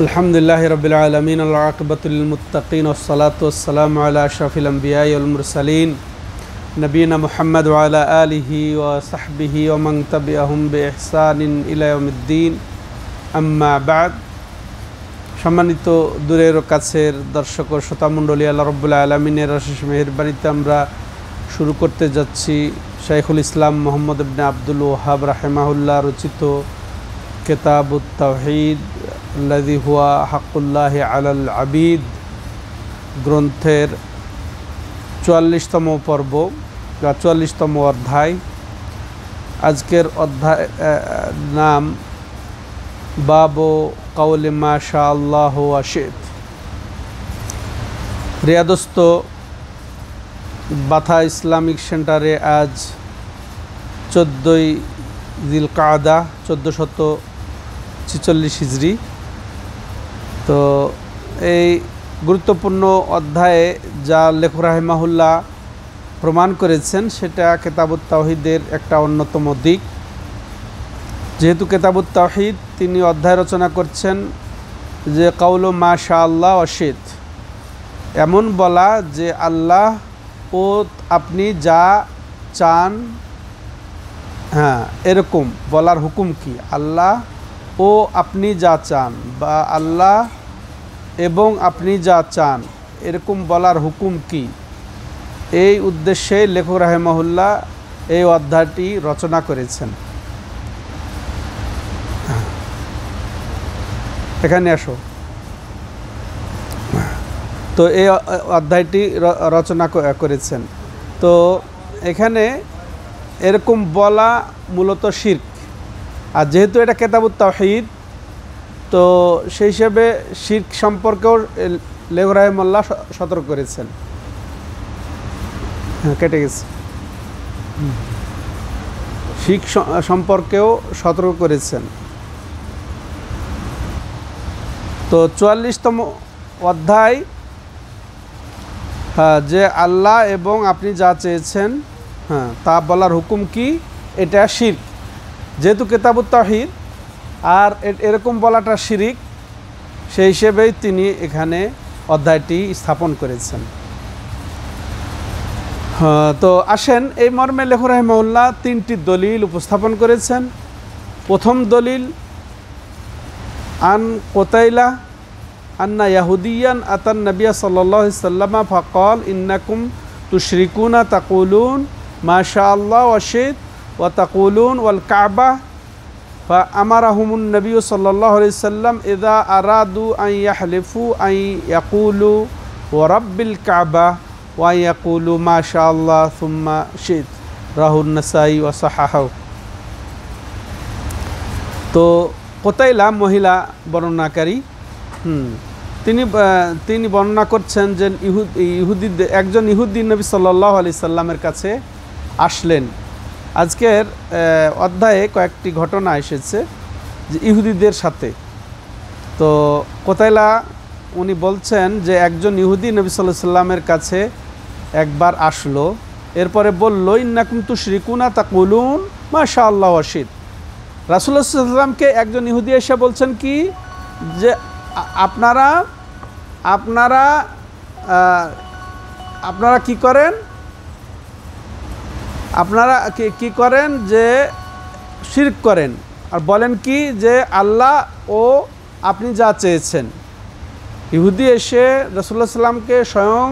अल्हम्दुलिल्लाहि रब्बिल आलमीन वल आक़िबतु लिल मुत्तक़ीन वस्सलातु वस्सलामु अला अशरफिल अंबियाइ वल मुरसलीन नबीना मुहम्मद व अला आलिहि व सहबिहि व मन तबिअहुम बि इहसानिन इला यौमिद्दीन अम्मा बाद। सम्मानित दूरेर ও কাছের দর্শক ও শ্রোতামণ্ডলী, আল্লাহ রাব্বুল আলামিনের অশেষ মেহেরবানিতে আমরা শুরু করতে যাচ্ছি শাইখুল ইসলাম মুহাম্মদ ইবনে আব্দুল ওয়াহাব রাহিমাহুল্লাহ রচিত কিতাবুত তাওহীদ আল্লাযী হুয়া হাক্কুল্লাহি আলাল আবিদ গ্রন্থের ৪৪তম পর্ব বা ৪৪তম অধ্যায়। আজকের অধ্যায় নাম বাবু কাউলি মা শা আল্লাহু ওয়া শিত। রিয়াদস্থ বাথা ইসলামিক সেন্টারে আজ ১৪ই জিলকাদা ১৪৪৬ হিজরি। তো এই গুরুত্বপূর্ণ অধ্যায়ে যা লেখক রাহিমাহুল্লাহ প্রমাণ করেছেন সেটা কিতাবুত তাওহীদের একটা অন্যতম দিক। যেহেতু কিতাবুত তাওহীদ তিনি অধ্যায় রচনা করছেন যে কাউলু মা শা আল্লাহ ওয়া শিত, এমন বলা যে আল্লাহ ও আপনি যা চান, এরকম বলার হুকুম কি? আল্লাহ ও আপনি যা চান বা আল্লাহ এবং আপনি যা চান এরকম বলার হুকুম কি? এই উদ্দেশ্যে লেখক রাহিমাহুল্লাহ এই অধ্যায়টি রচনা করেছেন। এখানে আসো। তো এই অধ্যায়টি রচনা করেছেন। তো এখানে এরকম বলা মূলত শিরক, আর যেহেতু এটা কিতাবুত তাওহীদ তো সেই হিসেবে শিরক সম্পর্কেও লেখক রাহিমাহুল্লাহ সতর্ক করেছেন। কেটে গেছে। শিরক সম্পর্কেও সতর্ক করেছেন। তো ৪৪তম অধ্যায় যে আল্লাহ এবং আপনি যা চেয়েছেন তা বলার হুকুম কি, এটা শিরক। যেহেতু কিতাবুত তাওহীদ আর এরকম বলাটা শিরক, সেই হিসেবেই তিনি এখানে অধ্যায়টি স্থাপন করেছেন। তো আসেন এই মর্মে লেখক রাহিমাহুল্লাহ ৩টি দলিল উপস্থাপন করেছেন। প্রথম দলিল আন কুতাইলা আন্না ইয়াহুদিয়ান আতান নবিয়া সাল্লাল্লাহু আলাইহি সাল্লাম ফাকাল ইন্নাকুম তুশরিকুনা তাকুলুন মা শা আল্লাহু ওয়া শিত ওয়া তাকুলুন ওয়াল কাবা ফাআমারাহুমুন নবী সাল্লাল্লাহু আলাইহি সাল্লাম ইযা আরাদু আন ইয়াহলিফু আন ইয়াকুলু ওয়া রাব্বিল কাবা ওয়া ইয়াকুলু মা শা আল্লাহ সুম্মা শিত রাহুন নাসাই ওয়া সাহাহু। তো কুতাইলা মহিলা বর্ণনাকারী, তিনি বর্ণনা করছেন যে একজন ইহুদি নবী সাল্লাল্লাহু আলাইহি সাল্লামের কাছে আসলেন। আজকের অধ্যায়ে কয়েকটি ঘটনা এসেছে যে ইহুদিদের সাথে। তো কুতাইলা উনি বলছেন যে একজন ইহুদি নবী সাল্লাল্লাহু আলাইহি সাল্লামের কাছে একবার আসলো, এরপরে বলল ইন্নাকুম তুশরিকুনা তাকুলুন মা শা আল্লাহু ওয়া শিত। রাসূলুল্লাহ সাল্লাল্লাহু আলাইহি সাল্লামকে একজন ইহুদি এসে বলছেন কি যে আপনারা কি করেন, আপনারা কি করেন যে শিরক করেন, আর বলেন কি যে আল্লাহ ও আপনি যা চেয়েছেন। ইহুদি এসে রাসূলুল্লাহ সাল্লামকে স্বয়ং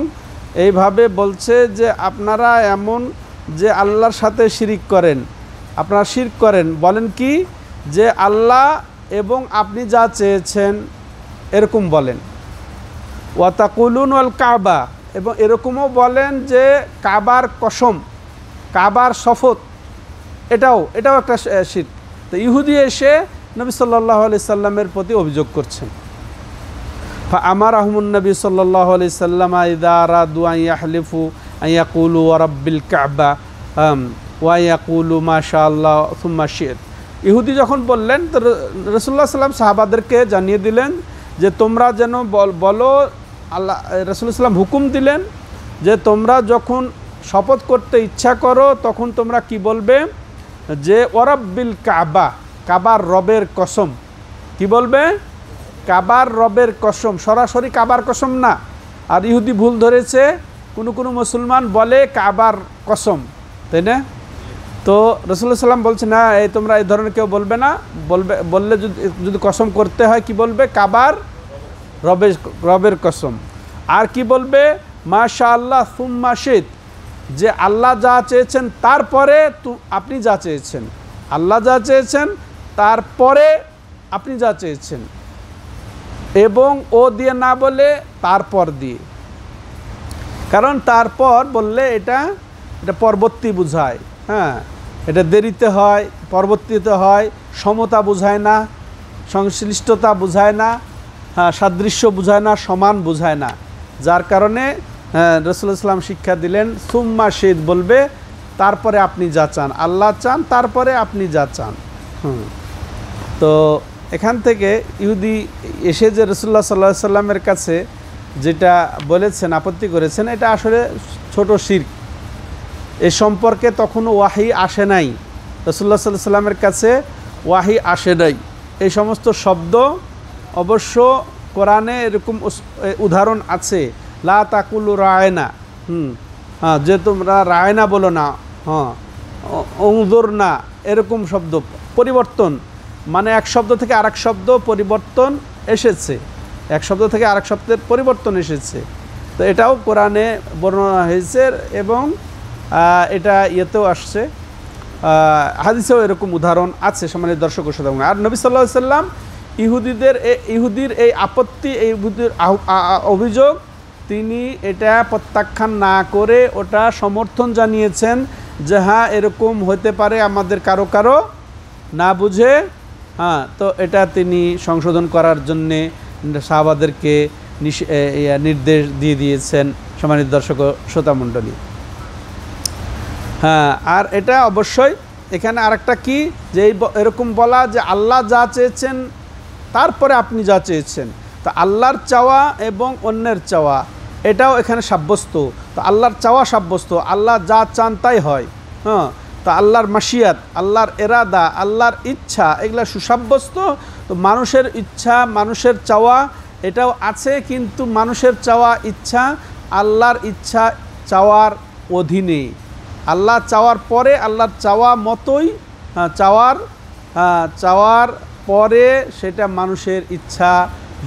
এইভাবে বলছে যে আপনারা এমন যে আল্লাহর সাথে শিরক করেন, আপনারা শিরক করেন, বলেন কি যে আল্লাহ এবং আপনি যা চেয়েছেন এরকম বলেন। ওয়া তাকুলুন ওয়াল কাবা, এবং এরকমও বলেন যে কাবার কসম, কাবার শপথ, এটাও একটা শিরক। তো ইহুদি এসে নবী সাল্লাল্লাহু আলাইহি সাল্লামের প্রতি অভিযোগ করছেন। ফাআমারাহুমুন নবী সাল্লাল্লাহু আলাইহি সাল্লাম ইযা আরাদু আন ইয়াহলিফু আন ইয়াকুলু ওয়া রাব্বিল কাবা ওয়া ইয়াকুলু মা শা আল্লাহ সুম্মা শিত। ইহুদি যখন বললেন তো রাসূলুল্লাহ সাল্লাম সাহাবাদেরকে জানিয়ে দিলেন যে তোমরা যেন বলো, আল্লাহ রাসূলুল্লাহ সাল্লাম হুকুম দিলেন যে তোমরা যখন শপথ করতে ইচ্ছা করো তখন তোমরা কি বলবে যে ওয়া রাব্বিল কাবা, কাবার রবের কসম। কি বলবে? কাবার রবের কসম, সরাসরি কাবার কসম না। আর ইহুদি ভুল ধরেছে, কোনো মুসলমান বলে কাবার কসম, তাই না? তো রাসূলুল্লাহ সাল্লাম বলছে না, এই তোমরা এই ধরনের কেউ বলবে না, বললে যদি কসম করতে হয় কি বলবে? কাবার রবের কসম। আর কি বলবে? মাশাআল্লাহ সুম্মা শিত, যে আল্লাহ যা চেয়েছেন তারপরে আপনি যা চেয়েছেন, আল্লাহ যা চেয়েছেন তারপরে আপনি যা চেয়েছেন, এবং ও দিয়ে না বলে তারপর দিয়ে। কারণ তারপর বললে এটা পরবর্তী বোঝায়, হ্যাঁ, এটা দেরিতে হয়, পরবর্তীতে হয়, সমতা বোঝায় না, সংশ্লিষ্টতা বোঝায় না, হ্যাঁ, সাদৃশ্য বোঝায় না, সমান বোঝায় না। যার কারণে রাসূলুল্লাহ সাল্লাম শিক্ষা দিলেন সুম্মা শিত বলবে, তারপরে আপনি যা চান, আল্লাহ চান তারপরে আপনি যা চান। তো এখান থেকে ইহুদি এসে যে রাসূলুল্লাহ সাল্লাল্লাহু আলাইহি সাল্লামের কাছে যেটা বলেছেন, আপত্তি করেছেন, এটা আসলে ছোট শিরক। এ সম্পর্কে তখনও ওয়াহি আসে নাই, রাসূলুল্লাহ সাল্লাল্লাহু আলাইহি সাল্লামের কাছে ওয়াহি আসে নাই। এই সমস্ত শব্দ অবশ্য কোরআনে এরকম উদাহরণ আছে, লা তাকুলু রায়না, হ্যাঁ, যে তোমরা রায়না বলো না, হ্যাঁ, অংজুর না, এরকম শব্দ পরিবর্তন, মানে এক শব্দ থেকে আরেক শব্দ পরিবর্তন এসেছে, এক শব্দ থেকে আরেক শব্দের পরিবর্তন এসেছে। তো এটাও কোরআনে বর্ণনা হয়েছে এবং এটা ইয়েতেও আসছে, হাদিসেও এরকম উদাহরণ আছে। সম্মানিত দর্শক ও শ্রোতাগণ, আর নবী সাল্লাল্লাহু আলাইহি সাল্লাম ইহুদির এই আপত্তি, এই ইহুদির অভিযোগ, তিনি এটা প্রত্যাখ্যান না করে ওটা সমর্থন জানিয়েছেন যে হ্যাঁ, এরকম হতে পারে আমাদের কারো কারো না বুঝে, হ্যাঁ। তো এটা তিনি সংশোধন করার জন্যে সাহাবাদেরকে নির্দেশ দিয়ে দিয়েছেন। সম্মানিত দর্শক ও শ্রোতামণ্ডলী, হ্যাঁ, আর এটা অবশ্যই এখানে আরেকটা কি, যে এরকম বলা যে আল্লাহ যা চেয়েছেন তারপরে আপনি যা চেয়েছেন, তো আল্লাহর চাওয়া এবং অন্যের চাওয়া এটাও এখানে সাব্যস্ত। তো আল্লাহর চাওয়া সাব্যস্ত, আল্লাহ যা চান তাই হয়, হ্যাঁ। তো আল্লাহর মাশিয়াত, আল্লাহর এরাদা, আল্লাহর ইচ্ছা, এগুলা সুসাব্যস্ত। তো মানুষের ইচ্ছা, মানুষের চাওয়া এটাও আছে, কিন্তু মানুষের চাওয়া ইচ্ছা আল্লাহর ইচ্ছা চাওয়ার অধীনে, আল্লাহ চাওয়ার পরে আল্লাহর চাওয়া মতোই, চাওয়ার পরে সেটা মানুষের ইচ্ছা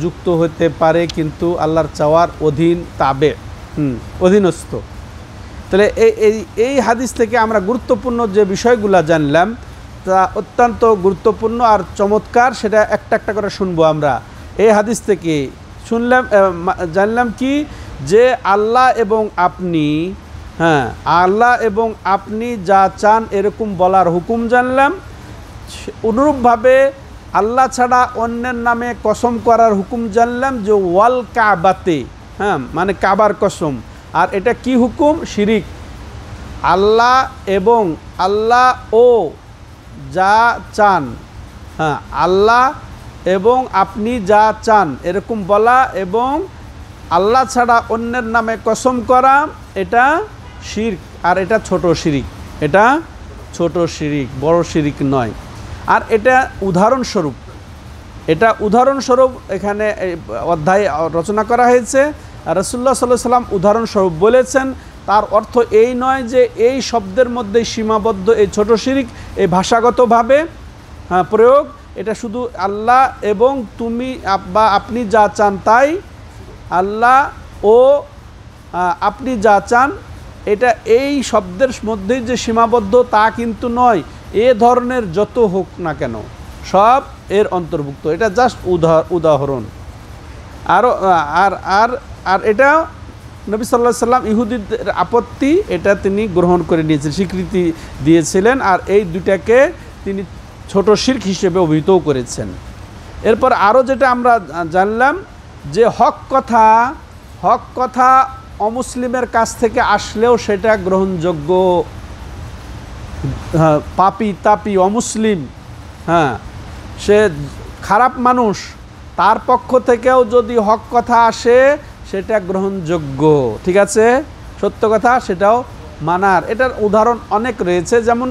যুক্ত হতে পারে, কিন্তু আল্লাহর চাওয়ার অধীনস্থ। তাহলে এই হাদিস থেকে আমরা গুরুত্বপূর্ণ যে বিষয়গুলো জানলাম তা অত্যন্ত গুরুত্বপূর্ণ আর চমৎকার, সেটা একটা একটা করে শুনবো আমরা। এই হাদিস থেকে জানলাম কি, যে আল্লাহ এবং আপনি, হ্যাঁ, আল্লাহ এবং আপনি যা চান এরকম বলার হুকুম জানলাম। অনুরূপভাবে আল্লাহ ছাড়া অন্যের নামে কসম করার হুকুম জানলাম, যে ওয়াল কাবাতে, হ্যাঁ, মানে কাবার কসম। আর এটা কি হুকুম? শিরিক। আল্লাহ এবং আল্লাহ ও যা চান, হ্যাঁ, আল্লাহ এবং আপনি যা চান এরকম বলা এবং আল্লাহ ছাড়া অন্যের নামে কসম করা, এটা শিরক। আর এটা ছোট শিরিক, এটা ছোট শিরিক, বড় শিরিক নয়। আর এটা উদাহরণস্বরূপ এখানে অধ্যায় রচনা করা হয়েছে। রাসূলুল্লাহ সাল্লাল্লাহু আলাইহি ওয়াসাল্লাম উদাহরণস্বরূপ বলেছেন। তার অর্থ এই নয় যে এই শব্দের মধ্যে সীমাবদ্ধ এই ছোট শিরিক, এই ভাষাগতভাবে প্রয়োগ, এটা শুধু আল্লাহ এবং তুমি বা আপনি যা চান তাই, আল্লাহ ও আপনি যা চান, এটা এই শব্দের মধ্যেই যে সীমাবদ্ধ তা কিন্তু নয়। এ ধরনের যত হোক না কেন সব এর অন্তর্ভুক্ত। এটা জাস্ট উদাহরণ। আর এটা নবী সাল্লাল্লাহু আলাইহি সাল্লাম ইহুদিদের আপত্তি, এটা তিনি গ্রহণ করে নিয়েছেন, স্বীকৃতি দিয়েছিলেন। আর এই দুটাকে তিনি ছোট শিরক হিসেবে অভিহিতও করেছেন। এরপর আরও যেটা আমরা জানলাম, যে হক কথা অমুসলিমের কাছ থেকে আসলেও সেটা গ্রহণযোগ্য। পাপী তাপী অমুসলিম, হ্যাঁ, সে খারাপ মানুষ, তার পক্ষ থেকেও যদি হক কথা আসে সেটা গ্রহণযোগ্য, ঠিক আছে, সত্য কথা, সেটাও মানার। এটার উদাহরণ অনেক রয়েছে। যেমন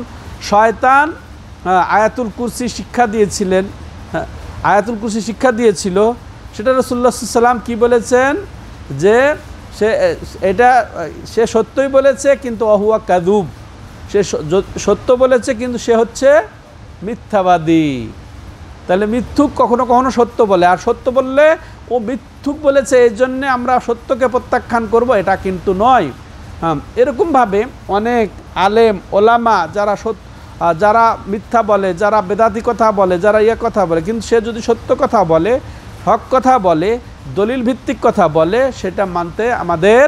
শয়তান আয়াতুল কুরসি শিক্ষা দিয়েছিল, সেটা রাসূলুল্লাহ সাল্লাল্লাহু আলাইহি সাল্লাম কি বলেছেন যে সে সত্যই বলেছে কিন্তু অহুয়া কাযুব, সে সত্য বলেছে কিন্তু সে হচ্ছে মিথ্যাবাদী। তাহলে মিথ্যুক কখনো কখনো সত্য বলে, আর সত্য বললে ও মিথ্যুক বলেছে এই জন্যে আমরা সত্যকে প্রত্যাখ্যান করব, এটা কিন্তু নয়। হ্যাঁ, এরকমভাবে অনেক আলেম ওলামা যারা মিথ্যা বলে, যারা বেদাতি কথা বলে, যারা কথা বলে, কিন্তু সে যদি সত্য কথা বলে, হক কথা বলে, দলিল ভিত্তিক কথা বলে, সেটা মানতে আমাদের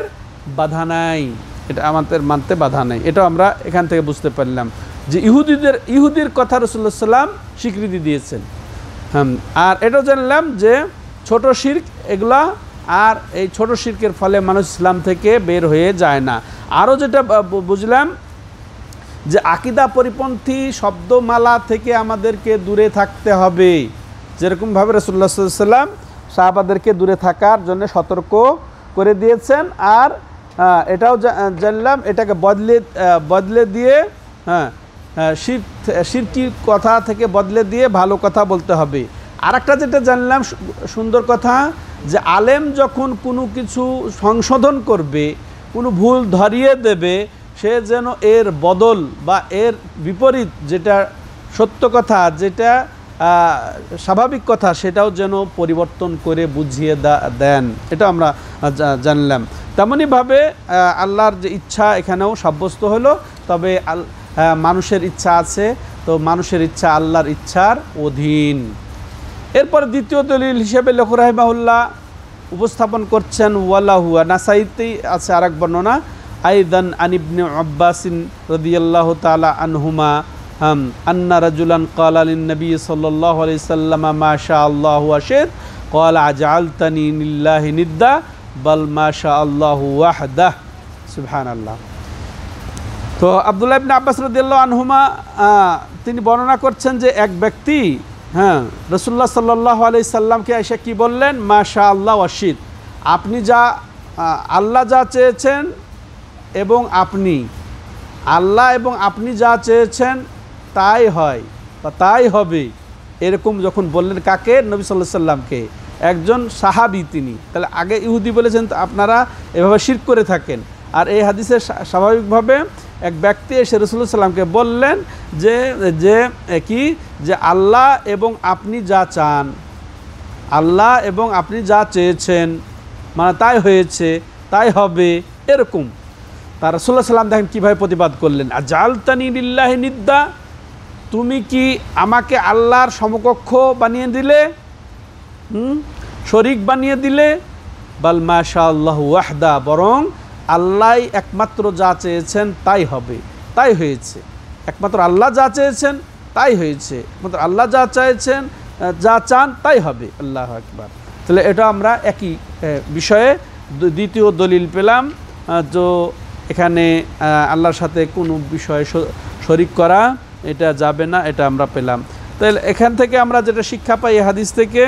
বাধা নাই, এটা আমাদের মানতে বাধা নাই। এটা আমরা এখান থেকে বুঝতে পারলাম যে ইহুদির কথা রাসূলুল্লাহ সাল্লাম স্বীকৃতি দিয়েছেন। হ্যাঁ, আর এটাও জানলাম যে ছোট শিরক এগুলা, আর এই ছোট শিরকের ফলে মানুষ ইসলাম থেকে বের হয়ে যায় না। আরও যেটা বুঝলাম যে আকীদা পরিপন্থী শব্দমালা থেকে আমাদেরকে দূরে থাকতে হবে, যেরকমভাবে রাসূলুল্লাহ সাল্লাল্লাহু আলাইহি ওয়াসাল্লাম সাহাবাদেরকে দূরে থাকার জন্য সতর্ক করে দিয়েছেন। আর এটাও জানলাম এটাকে বদলে দিয়ে শিরকি কথা থেকে বদলে দিয়ে ভালো কথা বলতে হবে। আর একটা যেটা জানলাম সুন্দর কথা, যে আলেম যখন কোনো কিছু সংশোধন করবে, কোনো ভুল ধরিয়ে দেবে, সে যেন এর বদল বা এর বিপরীত যেটা সত্য কথা, যেটা স্বাভাবিক কথা, সেটাও যেন পরিবর্তন করে বুঝিয়ে দেন। এটা আমরা জানলাম। তেমনইভাবে আল্লাহর যে ইচ্ছা এখানেও সাব্যস্ত হলো, তবে মানুষের ইচ্ছা আছে, তো মানুষের ইচ্ছা আল্লাহর ইচ্ছার অধীন। এরপরে দ্বিতীয় দলিল হিসেবে লেখক রাহিমাহুল্লাহ উপস্থাপন করছেন, ওয়ালাহু নাসাইতেই আছে আরেক বর্ণনা, আইদান আন ইবনে আব্বাসিন রাদিয়াল্লাহু তাআলা আনহুমা আন্না রাজুলান ক্বালা লিন নবী সাল্লাল্লাহু আলাইহি সাল্লাম মা শাআল্লাহু ওয়া শি'ত ক্বালা আজআলতানি লিল্লাহি নিদ্দা বাল মা শাআল্লাহু ওয়াহদাহ। সুবহানাল্লাহ। তো আব্দুল্লাহ ইবনে আব্বাস রাদিয়াল্লাহু আনহুমা তিনি বর্ণনা করছেন যে এক ব্যক্তি রাসূলুল্লাহ সাল্লাল্লাহু আলাইহি সাল্লামকে এসে কি বললেন, মা শাআল্লাহু ওয়া শি'ত, আপনি যা আল্লাহ যা চেয়েছেন এবং আল্লাহ এবং আপনি যা চেয়েছেন তাই হয় বা তাই হবে, এরকম যখন বললেন। কাকে? নবী সাল্লাল্লাহু আলাইহি সাল্লামকে। একজন সাহাবী তিনি। তাহলে আগে ইহুদি বলেছেন আপনারা এভাবে শিরক করে থাকেন, আর এই হাদিসে স্বাভাবিকভাবে এক ব্যক্তি এসে রাসূলুল্লাহ সাল্লামকে বললেন যে আল্লাহ এবং আপনি যা চান, আল্লাহ এবং আপনি যা চেয়েছেন, মানে তাই হয়েছে, তাই হবে, এরকম। তার রাসূলুল্লাহ সাল্লাম দেখেন কীভাবে প্রতিবাদ করলেন, আজআলতানি লিল্লাহি নিদ্দা, তুমি কি আমাকে আল্লাহর সমকক্ষ বানিয়ে দিলে, শরীক বানিয়ে দিলে। বাল মা শাআল্লাহু ওয়াহদা, বরং আল্লাহ একমাত্র যা চেয়েছেন তাই হবে, তাই হয়েছে। একমাত্র আল্লাহ যা চেয়েছেন তাই হয়েছে, একমাত্র আল্লাহ যা চেয়েছেন, যা চান তাই হবে। আল্লাহু আকবার। তাহলে এটা আমরা একই বিষয়ে দ্বিতীয় দলিল পেলাম, যে এখানে আল্লাহর সাথে কোনো বিষয়ে শরীক করা এটা যাবে না, এটা আমরা পেলাম। তাহলে এখান থেকে আমরা যেটা শিক্ষা পাই হাদিস থেকে,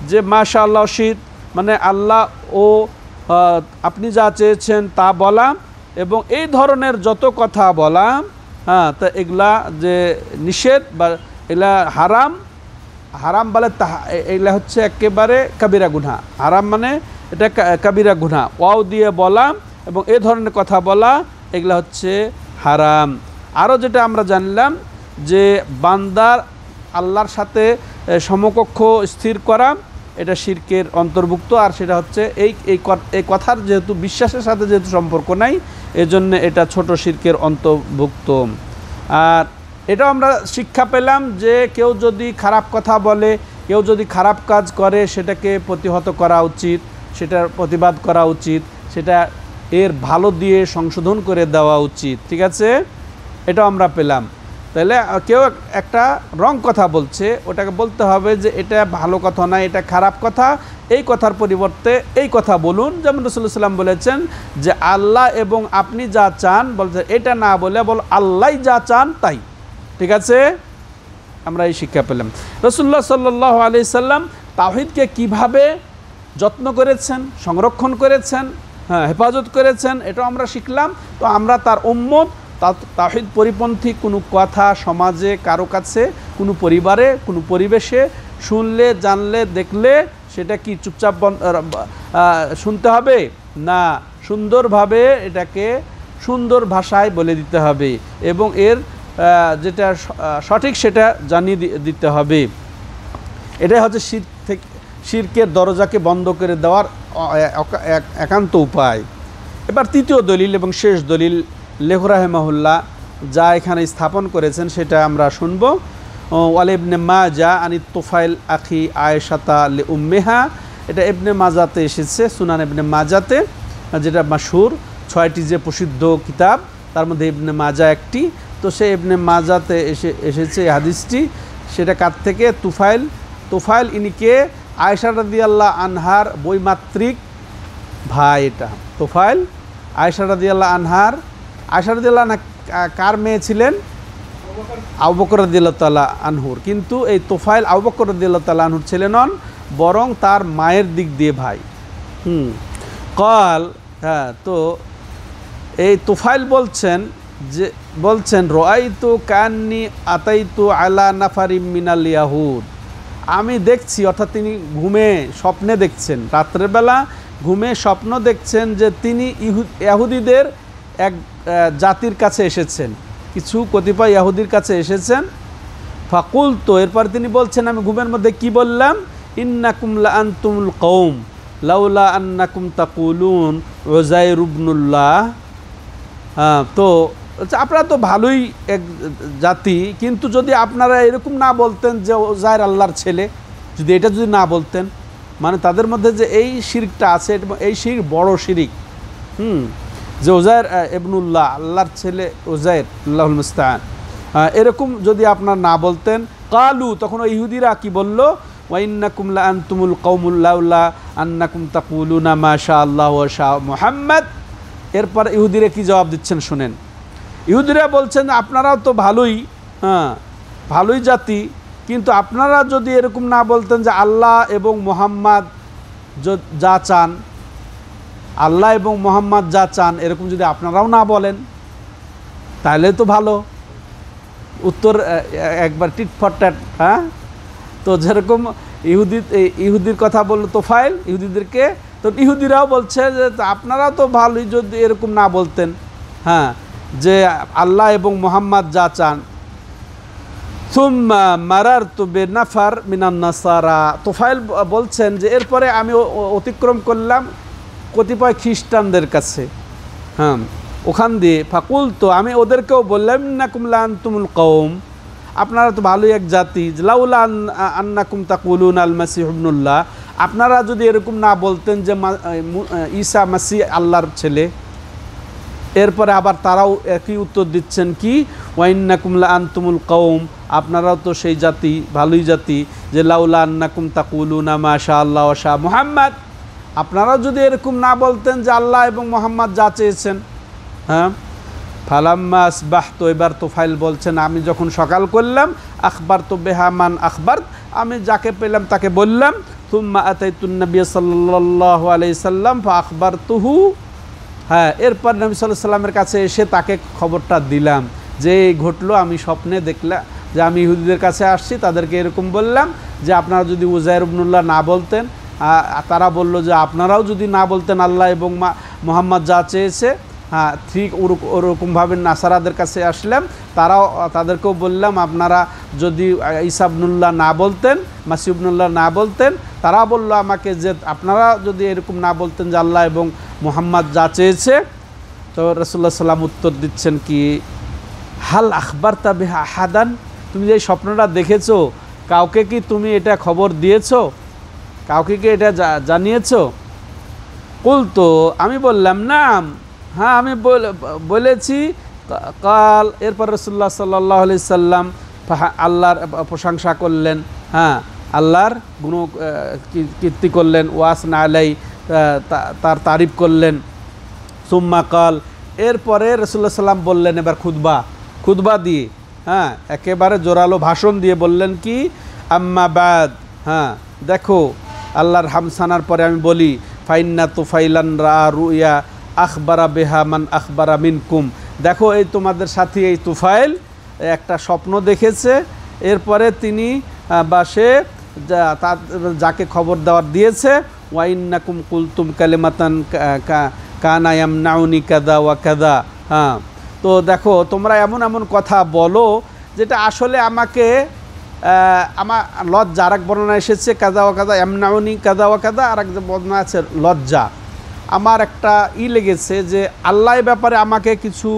যে মাশাআল্লাহ শীত মানে আল্লাহ ও আপনি যা চেয়েছেন তা বলা, এবং এই ধরনের যত কথা বলা, তা এগুলা যে নিষেধ বা এগুলা হারাম বলে, এগুলা হচ্ছে একেবারে কাবিরা গুনাহ। হারাম মানে এটা কাবিরা গুনাহ, ওয়াও দিয়ে বলা এবং এই ধরনের কথা বলা, এগুলা হচ্ছে হারাম। আরও যেটা আমরা জানলাম যে বান্দার আল্লাহর সাথে সমকক্ষ স্থির করা, এটা শিরকের অন্তর্ভুক্ত। আর সেটা হচ্ছে এই কথার যেহেতু বিশ্বাসের সাথে যেহেতু সম্পর্ক নাই, এজন্য এটা ছোট শিরকের অন্তর্ভুক্ত। আর এটাও আমরা শিক্ষা পেলাম যে কেউ যদি খারাপ কথা বলে, কেউ যদি খারাপ কাজ করে, সেটাকে প্রতিহত করা উচিত, সেটার প্রতিবাদ করা উচিত, সেটা এর ভালো দিয়ে সংশোধন করে দেওয়া উচিত। ঠিক আছে, এটাও আমরা পেলাম। তাহলে কেউ একটা রং কথা বলছে, ওটাকে বলতে হবে যে এটা ভালো কথা না, এটা খারাপ কথা, এই কথার পরিবর্তে এই কথা বলুন। যেমন রাসূলুল্লাহ সাল্লাল্লাহু আলাইহি ওয়াসাল্লাম বলেছেন যে আল্লাহ এবং আপনি যা চান, বলছে এটা না বলে বল আল্লাহ যা চান তাই। ঠিক আছে, আমরা এই শিক্ষা পেলাম। রাসূলুল্লাহ সাল্লাল্লাহু আলাইহি ওয়াসাল্লাম তাওহীদকে কিভাবে যত্ন করেছেন, সংরক্ষণ করেছেন, হেফাজত করেছেন, এটাও আমরা শিখলাম। তো আমরা তার উম্মত, তাওহীদ পরিপন্থী কোনো কথা সমাজে কারো কাছে, কোনো পরিবারে, কোনো পরিবেশে শুনলে, জানলে, দেখলে সেটা কি চুপচাপ শুনতে হবে না, সুন্দরভাবে এটাকে সুন্দর ভাষায় বলে দিতে হবে এবং এর যেটা সঠিক সেটা জানিয়ে দিতে হবে। এটাই হচ্ছে শিরকের দরজাকে বন্ধ করে দেওয়ার একান্ত উপায়। এবার তৃতীয় দলিল এবং শেষ দলিল লেখ রাহিমাহুল্লাহ যা এখানে স্থাপন করেছেন সেটা আমরা শুনব। ওয়াল ইবনে মাজা আনি তুফাইল আখি আয়েশাতা লি উম্মেহা, এটা ইবনে মাজাতে এসেছে, সুনান ইবনে মাজাতে, যেটা মাশহুর 6টি যে প্রসিদ্ধ কিতাব তার মধ্যে ইবনে মাজা একটি। তো সে ইবনে মাজাতে এসেছে এই হাদিসটি। সেটা কার থেকে? তুফাইল ইনিকে আয়েশা রাদিয়াল্লাহু আনহার বৈমাত্রিক ভাই। এটা তুফাইল আয়েশা রাদিয়াল্লাহু আনহার, আয়েশা রাদিয়াল্লাহু আনহা কার মেয়ে ছিলেন? আবু বকর রাদিয়াল্লাহু তাআলা আনহুর। কিন্তু এই তুফাইল আবু বকর রাদিয়াল্লাহু তাআলা আনহুর ছেলে নন, বরং তার মায়ের দিক দিয়ে ভাই। কল, হ্যাঁ, তো এই তুফাইল বলছেন রাআইতু কান্নি আতাইতু আলা নাফারিম মিনাল ইয়াহুদ, আমি দেখছি, অর্থাৎ তিনি স্বপ্নে দেখছেন, রাত্রেবেলা ঘুমে স্বপ্ন দেখছেন যে তিনি ইহুদিদের এক জাতির কাছে এসেছেন, কিছু কতিপয় ইহুদির কাছে এসেছেন। ফাকুল, তো এরপর তিনি বলছেন আমি ঘুমের মধ্যে কি বললাম? ইন্নাকুম লা আনতুমুল কওম লাউলা আন্নাকুম তাকুলুন উযাইর ইবনুল্লাহ। তো আপনারা তো ভালোই এক জাতি, কিন্তু যদি আপনারা এরকম না বলতেন যে উযাইর আল্লাহর ছেলে, যদি এটা যদি না বলতেন, মানে তাদের মধ্যে যে এই শিরকটা আছে, এই শিরক বড় শিরক, যে উযাইর ইবনুল্লাহ, আল্লাহর ছেলে উযাইর, আল্লাহুল মুস্তাআন, এরকম যদি আপনারা না বলতেন। কালু, তখন ইহুদিরা কি বলল? ওয়া ইন্নাকুম লা আনতুমুল কওমুল লাউলা আন্নাকুম তাকুলুনা মা শা আল্লাহু ওয়া শা মুহাম্মদ। এরপর ইহুদিরা কি জবাব দিচ্ছেন শুনেন। ইহুদিরা বলছেন আপনারাও তো ভালোই জাতি, কিন্তু আপনারা যদি এরকম না বলতেন যে আল্লাহ এবং মুহাম্মদ যা চান, আল্লাহ এবং মুহাম্মদ যা চান, এরকম যদি আপনারাও না বলেন তাহলে তো ভালো। উত্তর একবার টিট ফর ট্যাট। হ্যাঁ, তো যেরকম ইহুদির কথা বললো তোফাইল ইহুদিদেরকে, তো ইহুদিরাও বলছে যে আপনারাও তো ভালোই যদি এরকম না বলতেন, হ্যাঁ, যে আল্লাহ এবং মুহাম্মদ যা চান। সুম্মা মারারতু বিনাফার মিনান নাসারা, তোফাইল বলছেন যে এরপরে আমি অতিক্রম করলাম কতিপয় খ্রিস্টানদের কাছে, হ্যাঁ, ওখান দিয়ে। ফাকুল, তো আমি ওদেরকেও বললাম ইন্নাকুম লা আনতুমুল কওম, আপনারা তো ভালোই এক জাতি, লাউলা আন্নাকুম তাকুলুন আল মাসিহ ইবনুল্লাহ, আপনারা যদি এরকম না বলতেন যে ঈসা মাসিহ আল্লাহর ছেলে। এরপরে আবার তারাও একই উত্তর দিচ্ছেন কি? ওয়া ইন্নাকুম লা আনতুমুল কওম, আপনারাও তো সেই জাতি, ভালোই জাতি, যে লাউলা আন্নাকুম তাকুলুনা মা শা আল্লাহু ওয়া শা মুহাম্মদ, আপনারাও যদি এরকম না বলতেন যে আল্লাহ এবং মুহাম্মদ যা চেয়েছেন। হ্যাঁ, ফালাম্মা আসবাহতু, এবার তোফাইল বলছেন আমি যখন সকাল করলাম, আখবারতু বিহা মান আখবারত, আমি যাকে পেলাম তাকে বললাম। সুম্মা আতাইতুন নবী সাল্লাল্লাহু আলাইহি সাল্লাম ফা আখবারতুহু, হ্যাঁ, এরপর নবী সাল্লাল্লাহু আলাইহি সাল্লামের কাছে এসে তাকে খবরটা দিলাম যে এই ঘটলো, আমি স্বপ্নে দেখলাম যে আমি ইহুদিদের কাছে আসছি, তাদেরকে এরকম বললাম যে আপনারা যদি উযাইর ইবনুল্লাহ না বলতেন, তারা বলল যে আপনারাও যদি না বলতেন আল্লাহ এবং মুহাম্মদ যা চেয়েছে। হ্যাঁ, ঠিক ওরকমভাবে নাসারাদের কাছে আসলাম, তাদেরকেও বললাম আপনারা যদি ঈসা ইবনুল্লাহ না বলতেন, মাসিহ ইবনুল্লাহ না বলতেন, তারা বলল আমাকে যে আপনারা যদি এরকম না বলতেন যে আল্লাহ এবং মুহাম্মদ যা চেয়েছে। তো রাসূলুল্লাহ সাল্লাম উত্তর দিচ্ছেন কি? হাল আখবারতা বিহা আহাদান, তুমি যে স্বপ্নটা দেখেছো, কাউকে কি তুমি এটা খবর দিয়েছো? কাউকে কি এটা জানিয়েছো? কুলতু, আমি বললাম নাম, হ্যাঁ আমি বলেছি। কাল, এরপর রাসূলুল্লাহ সাল্লাল্লাহু আলাইহি সাল্লাম আল্লাহর প্রশংসা করলেন, হ্যাঁ, আল্লাহর গুণ কীর্তি করলেন, ওয়াসনা আলাই, তার তারিফ করলেন। সুম্মা কাল, এরপরে রাসূলুল্লাহ সাল্লাম বললেন এবার খুতবা দিয়ে, হ্যাঁ, একেবারে জোরালো ভাষণ দিয়ে বললেন কি? আম্মা বাদ, হ্যাঁ, দেখো আল্লাহর হামসানার পরে আমি বলি, ফাইন্না তুফাইলান রা রুইয়া আখবারা বেহা মান আখবারা মিনকুম, দেখো এই তোমাদের সাথী এই তুফাইল একটা স্বপ্ন দেখেছে, এরপরে তিনি সে যাকে খবর দেওয়ার দিয়েছে, ওয়া ইন্নাকুম কুলতুম কালিমাতান কানা ইয়ামনাউনি কাদা ওয়া কাদা। হ্যাঁ, তো দেখো তোমরা এমন এমন কথা বলো যেটা আসলে আমাকে আমার লজ্জা, আর এক বর্ণনা এসেছে কাদা ওয়া কাদা ইয়ামনাউনি কাদা ওয়া কাদা, আর এক বর্ণনা আছে লজ্জা। আমার একটা লেগেছে যে আল্লাহ ব্যাপারে আমাকে কিছু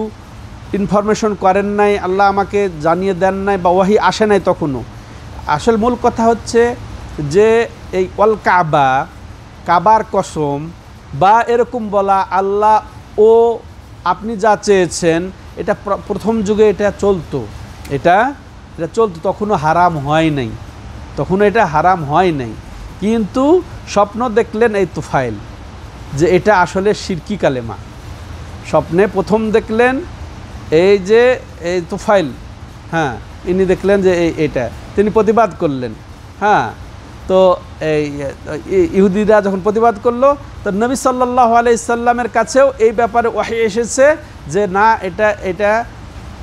ইনফরমেশন করেন নাই, আল্লাহ আমাকে জানিয়ে দেন নাই বা ওয়াহি আসে নাই তখনও। আসল মূল কথা হচ্ছে যে এই অল কাবা, কাবার কসম বা এরকম বলা আল্লাহ ও আপনি যা চেয়েছেন, এটা প্রথম যুগে এটা চলতো, এটা চলতো, তখনও হারাম হয় নাই, তখনও এটা হারাম হয় নাই। কিন্তু স্বপ্ন দেখলেন এই তুফাইল যে এটা আসলে শিরকি কালেমা। স্বপ্নে প্রথম দেখলেন এই যে এই তুফাইল, হ্যাঁ, ইনি দেখলেন যে এইটা, তিনি প্রতিবাদ করলেন। হ্যাঁ, তো এই ইহুদিরা যখন প্রতিবাদ করলো, তো নবী সাল্লাল্লাহু আলাইহি সাল্লামের কাছেও এই ব্যাপারে ওয়াহি এসেছে যে না,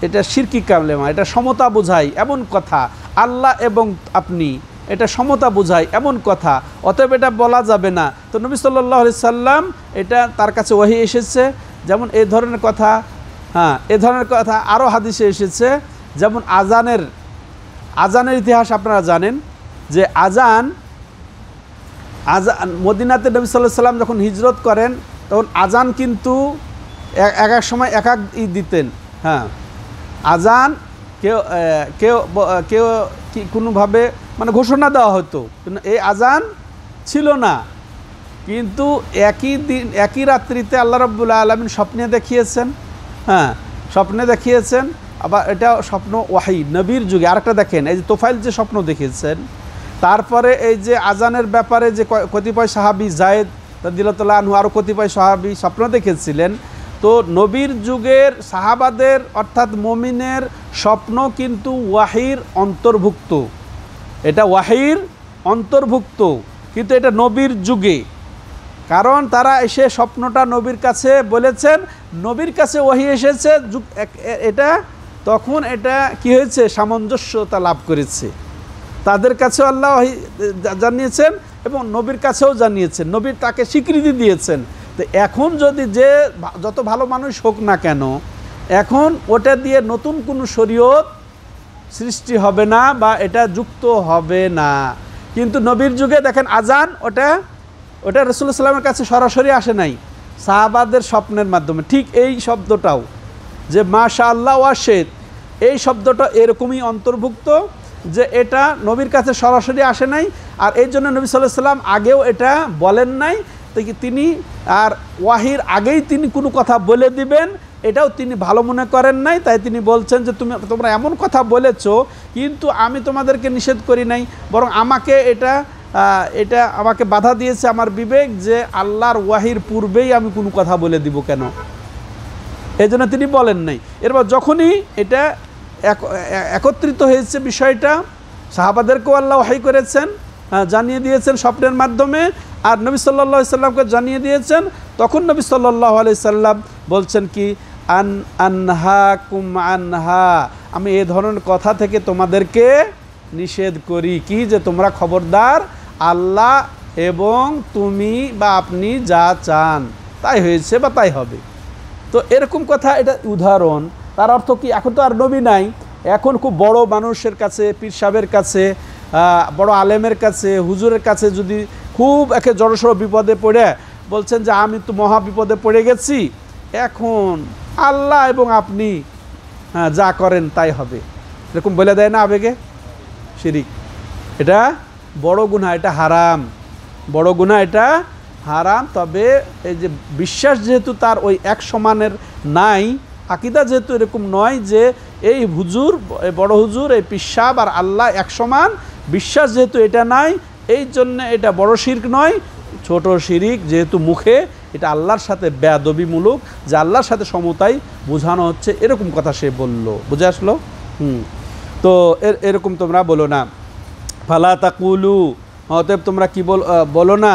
এটা শিরকি কালেমা, এটা সমতা বোঝায় এমন কথা, আল্লাহ এবং আপনি, এটা সমতা বোঝায় এমন কথা, অতএব এটা বলা যাবে না। তো নবী সাল্লাল্লাহু আলাইহি সাল্লাম এটা তার কাছে ওয়াহি এসেছে, যেমন এই ধরনের কথা। হ্যাঁ, এ ধরনের কথা আরও হাদিসে এসেছে, যেমন আজানের ইতিহাস আপনারা জানেন যে আজান মদিনাতে নবী সাল্লাল্লাহু আলাইহি সাল্লাম যখন হিজরত করেন তখন আজান কিন্তু এক এক সময় এক এক দিতেন। হ্যাঁ, আজান কেউ কেউ কেউ কি কোনোভাবে মানে ঘোষণা দেওয়া হতো, কিন্তু এই আজান ছিল না। কিন্তু একই দিন একই রাত্রিতে আল্লাহ রাব্বুল আলামিন স্বপ্নে দেখিয়েছেন। হ্যাঁ, স্বপ্নে দেখিয়েছেন, আবার এটা স্বপ্ন ওয়াহি নবীর যুগে। আরেকটা দেখেন, এই যে তোফাইল যে স্বপ্ন দেখেছেন, তারপরে এই যে আজানের ব্যাপারে যে কতিপয় সাহাবী যায়েদ রাদিয়াল্লাহু আনহু আরও কতিপয় সাহাবী স্বপ্ন দেখেছিলেন। তো নবীর যুগের সাহাবাদের অর্থাৎ মুমিনের স্বপ্ন কিন্তু ওয়াহির অন্তর্ভুক্ত, এটা ওয়াহির অন্তর্ভুক্ত, কিন্তু এটা নবীর যুগে। কারণ তারা এসে স্বপ্নটা নবীর কাছে বলেছেন, নবীর কাছে ওয়াহি এসেছে, এটা তখন এটা কি হয়েছে, সামঞ্জস্যতা লাভ করেছে। তাদের কাছেও আল্লাহ ওয়াহি জানিয়েছেন এবং নবীর কাছেও জানিয়েছেন, নবীর তাকে স্বীকৃতি দিয়েছেন। তো এখন যদি যে যত ভালো মানুষ হোক না কেন, এখন ওটা দিয়ে নতুন কোনো শরীয়ত সৃষ্টি হবে না বা এটা যুক্ত হবে না। কিন্তু নবীর যুগে দেখেন আজান, ওটা রাসূলুল্লাহ সাল্লাল্লাহু আলাইহি ওয়াসাল্লামের কাছে সরাসরি আসে নাই, সাহাবাদের স্বপ্নের মাধ্যমে। ঠিক এই শব্দটাও যে মাশাআল্লাহ ওয়াশেদ, এই শব্দটা এরকমই অন্তর্ভুক্ত যে এটা নবীর কাছে সরাসরি আসে নাই, আর এই জন্য নবী সাল্লাল্লাহু আলাইহি ওয়াসাল্লাম আগেও এটা বলেন নাই। তিনি আর ওয়াহির আগেই তিনি কোনো কথা বলে দিবেন এটাও তিনি ভালো মনে করেন নাই। তাই তিনি বলছেন যে তোমরা এমন কথা বলেছো, কিন্তু আমি তোমাদেরকে নিষেধ করি নাই, বরং আমাকে এটা আমাকে বাধা দিয়েছে আমার বিবেক যে আল্লাহর ওয়াহির পূর্বেই আমি কোনো কথা বলে দিব কেন, এই জন্য তিনি বলেন নাই। এরপর যখনই এটা একত্রিত হয়েছে বিষয়টা, সাহাবাদেরকেও আল্লাহ ওয়াহি করেছেন, জানিয়ে দিয়েছেন স্বপ্নের মাধ্যমে, আর নবী সাল্লাল্লাহু আলাইহি সাল্লামকে জানিয়ে দিয়েছেন, তখন নবী সাল্লাল্লাহু আলাইহি সাল্লাম বলছেন কি, আনহাকুম আনহা, আমি এই ধরনের কথা থেকে তোমাদেরকে নিষেধ করি, কি যে তোমরা খবরদার আল্লাহ এবং তুমি বা আপনি যা চান তাই হয়েছে বা তাই হবে। তো এরকম কথা, এটা উদাহরণ। তার অর্থ কি, এখন তো আর নবী নাই, এখন খুব বড় মানুষের কাছে, পীর সাহেবের কাছে, বড় আলেমের কাছে, হুজুরের কাছে যদি খুব একে জড়সড় বিপদে পড়ে বলছেন যে আমি তো মহা বিপদে পড়ে গেছি, এখন আল্লাহ এবং আপনি যা করেন তাই হবে, এরকম বলে দেয় না আবেগে, শিরিক। এটা বড় গুনাহ, এটা হারাম, বড় গুনাহ, এটা হারাম। তবে এই যে বিশ্বাস যেহেতু তার ওই এক সমানের নাই, আকীদা যেহেতু এরকম নয় যে এই হুজুর, বড় হুজুর, এই পিসাব আর আল্লাহ এক সমান, বিশ্বাস যেহেতু এটা নাই, এই জন্য এটা বড় শিরক নয়, ছোট শিরিক। যেহেতু মুখে এটা আল্লাহর সাথে বেয়াদবিমূলক, যে আল্লাহর সাথে সমতাই বোঝানো হচ্ছে, এরকম কথা সে বলল, বুঝে আসলো। তো এরকম তোমরা বলো না। ফালা তাকুলু, অতএব তোমরা কি বলো না,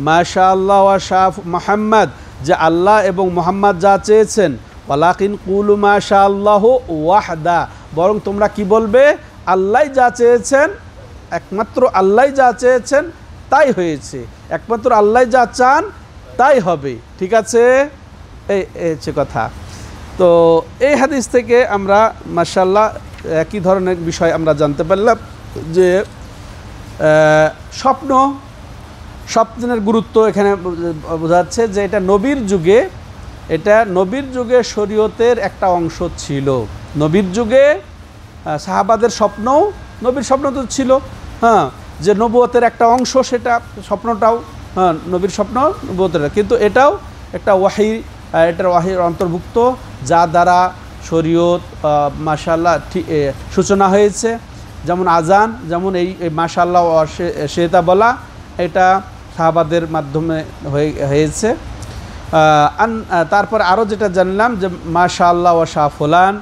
মাশাআল্লাহ ওয়া শাফ মুহাম্মদ, যে আল্লাহ এবং মুহাম্মদ যা চেয়েছেন, ওয়ালাকিন কুলু মাশাআল্লাহু ওয়াহদা, বরং তোমরা কি বলবে, আল্লাহ যা চেয়েছেন একমাত্র আল্লাহ যা চেয়েছেন তাই হয়েছে, একমাত্র আল্লাহ যা চান তাই হবে। ঠিক আছে, এই হচ্ছে কথা। তো এই হাদিস থেকে আমরা মাশাআল্লাহ একই ধরনের বিষয় আমরা জানতে পারলাম যে স্বপ্নের গুরুত্ব এখানে বোঝাচ্ছে যে এটা নবীর যুগে শরীয়তের একটা অংশ ছিল। নবীর যুগে সাহাবাদের নবীর স্বপ্ন তো ছিল, হ্যাঁ, যে নবুয়তের একটা অংশ, সেটা স্বপ্নটাও নবীর স্বপ্ন নবুয়তের, কিন্তু এটাও একটা এটার ওয়াহির অন্তর্ভুক্ত, যা দ্বারা শরীয়ত মাশাআল্লাহ সূচনা হয়েছে। যেমন আজান, যেমন এই মাশাআল্লাহ সেটা বলা, এটা সাহাবাদের মাধ্যমে হয়েছে। তারপর আরও যেটা জানলাম যে মাশাআল্লাহ ওয়া শাহ ফুলান,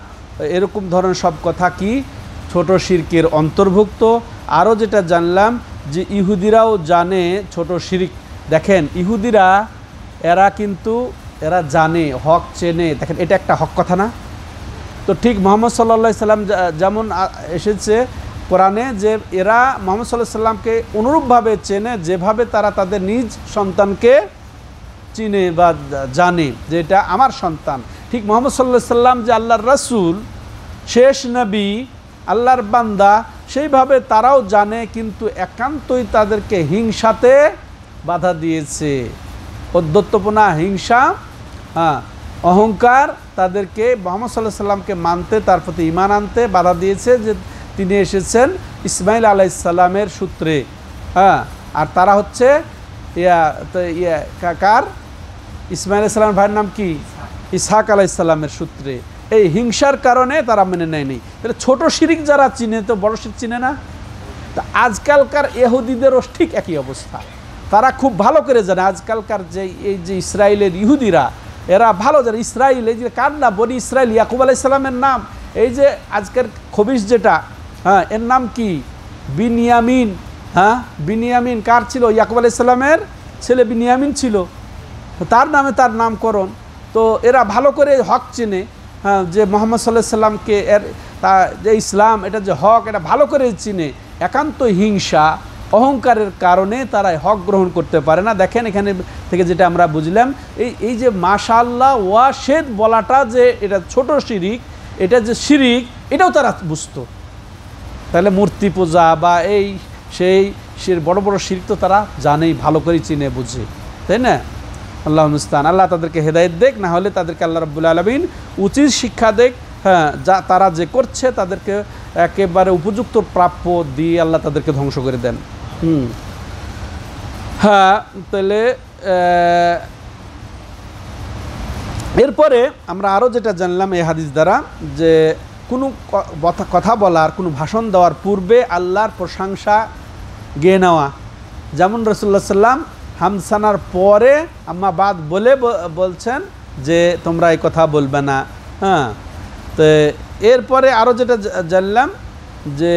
এরকম ধরনের সব কথা কি ছোট শিরকের অন্তর্ভুক্ত। আরও যেটা জানলাম যে ইহুদিরাও জানে ছোট শিরক। দেখেন ইহুদিরা এরা জানে, হক চেনে। দেখেন এটা একটা হক কথা না? তো ঠিক মুহাম্মদ সাল্লাল্লাহু আলাইহি সাল্লাম যেমন এসেছে কোরআনে, যে এরা মুহাম্মদ সাল্লাল্লাহু আলাইহি সাল্লামকে অনুরূপভাবে চেনে যেভাবে তারা তাদের নিজ সন্তানকে চিনে বা জানে যে এটা আমার সন্তান। ঠিক মুহাম্মদ সাল্লাল্লাহু আলাইহি সাল্লাম যে আল্লাহর রাসূল, শেষ নবী, আল্লাহর বান্দা, সেইভাবে তারাও জানে, কিন্তু একান্তই তাদেরকে হিংসাতে বাধা দিয়েছে। অধ্যত্বপনা, হিংসা, অহংকার তাদেরকে মুহাম্মদ সাল্লাল্লাহু আলাইহি সাল্লামকে মানতে, তার প্রতি ঈমান আনতে বাধা দিয়েছে, যে তিনি এসেছেন ইসমাইল আলাইহিস সালামের সূত্রে। আর তারা হচ্ছে কার? ইসমাইল আলাইহিস সালামের ভাইয়ের নাম কি? ইসহাক আলাইহিস সালামের সূত্রে। এই হিংসার কারণে তারা মেনে নেয়নি। তাহলে ছোট শিরিক যারা চিনে, তো বড় শিরিক চিনে না? তা আজকালকার ইহুদিদেরও ঠিক একই অবস্থা। তারা খুব ভালো করে জানে, আজকালকার এই যে ইসরায়েলের ইহুদিরা, এরা ভালো জানে ইসরায়েল, এই যে কার নাম? বনি ইসরায়েল, ইয়াকুব আলাইহিস সালামের নাম। এই যে আজকের খবিশ যেটা, এর নাম কি? বিনিয়ামিন। বিনিয়ামিন কার ছিল? ইয়াকুব আলাইহিস সালামের ছেলে বিনিয়ামিন ছিল, তার নামে তার নামকরণ। তো এরা ভালো করে হক চেনে, যে মুহাম্মদ সাল্লাল্লাহু আলাইহি সাল্লামকে যে ইসলাম, এটা যে হক, এটা ভালো করে চিনে। একান্ত হিংসা, অহংকারের কারণে তারা হক গ্রহণ করতে পারে না। দেখেন এখানে থেকে যেটা আমরা বুঝলাম, এই যে মাশাআল্লাহ ওয়া শেদ বলাটা যে এটা ছোট শিরিক, এটা যে শিরিক, এটাও তারা বুঝতো। তাহলে মূর্তি পূজা বা সেই বড় বড় শিরিক তো তারা জানেই, ভালো করে চিনে বুঝে, তাই না? আল্লাহ মুস্তান। আল্লাহ তাদেরকে হেদায়েত দেখ, না হলে তাদেরকে আল্লাহ রাব্বুল আলামিন উচিত শিক্ষা দেখ। যা তারা যে করছে তাদেরকে একেবারে উপযুক্ত প্রাপ্য দিয়ে আল্লাহ তাদেরকে ধ্বংস করে দেন। তাহলে এরপরে আমরা আরও যেটা জানলাম এই হাদিস দ্বারা, যে কোনো কথা বলার, কোনো ভাষণ দেওয়ার পূর্বে আল্লাহর প্রশংসা গেয়ে নেওয়া। যেমন রাসূলুল্লাহ সাল্লাম হামসানার পরে আম্মা বাদ বলে বলছেন যে তোমরা এই কথা বলবে না। তো এরপরে আরও যেটা জানলাম যে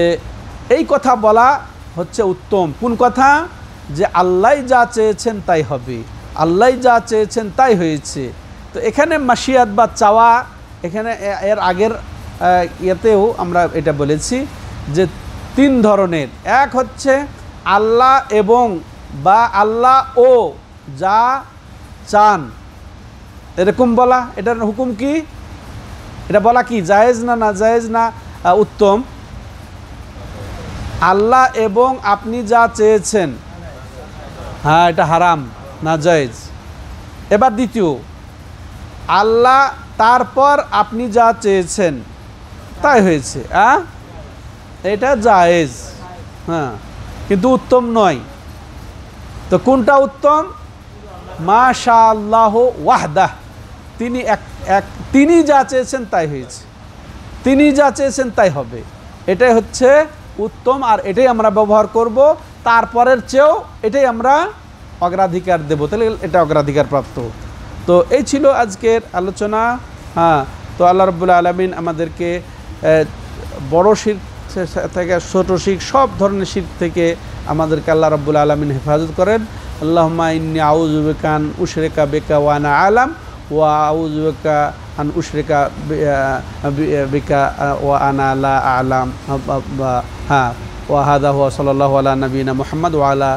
এই কথা বলা হচ্ছে উত্তম। কোন কথা? যে আল্লাহ যা চেয়েছেন তাই হবে, আল্লাহ যা চেয়েছেন তাই হয়েছে। তো এখানে মাশিয়াত বা চাওয়া, এখানে এর আগের ইয়েতেও আমরা এটা বলেছি যে 3 ধরনের। এক হচ্ছে আল্লাহ এবং বা আল্লাহ ও যা চান এরকম বলা। এটার হুকুম কি? এটা বলা কি জায়েজ না নাজায়েজ না উত্তম? আল্লাহ এবং আপনি যা চেয়েছেন, এটা হারাম, নাজায়েজ। এবার দ্বিতীয়, আল্লাহ তারপর আপনি যা চেয়েছেন তাই হয়েছে, এটা জায়েজ, কিন্তু উত্তম নয়। তো কোনটা উত্তম? মাশাআল্লাহ ওয়াহদাহ, তিনি যা চেয়েছেন তাই হয়েছে, তিনি যা চেয়েছেন তাই হবে, এটাই হচ্ছে উত্তম। আর এটাই আমরা ব্যবহার করব, তারপরের চেয়েও এটাই আমরা অগ্রাধিকার দেব, তাহলে এটা অগ্রাধিকার প্রাপ্ত। তো এই ছিল আজকের আলোচনা। তো আল্লাহ রাব্বুল আলামিন আমাদেরকে বড় শিরক থেকে ছোট শিরক, সব ধরনের শিরক থেকে আমাদেরকে আল্লাহ রাব্বুল আলামিন হেফাজত করেন। আল্লাহুম্মা ইন্নী আউযু বিকা আন উশরিকা বিকা ওয়া আনা আলাম ওয়া আউযু বিকা আন উশরিকা বিকা ওয়া আনা লা আলাম। ওয়াহাদা হুয়া সাল্লাল্লাহু আলা নবিনা মুহাম্মদ ওয়া আলা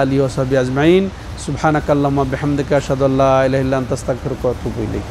আলিহি ওয়া সাহবিহি আজমাইন। সুবহানাকাল্লাহুম্মা বিহামদিকা আশহাদু আল্লা ইলাহা ইল্লা আনতা আস্তাগফিরুকা ওয়া আতুবু ইলাইক।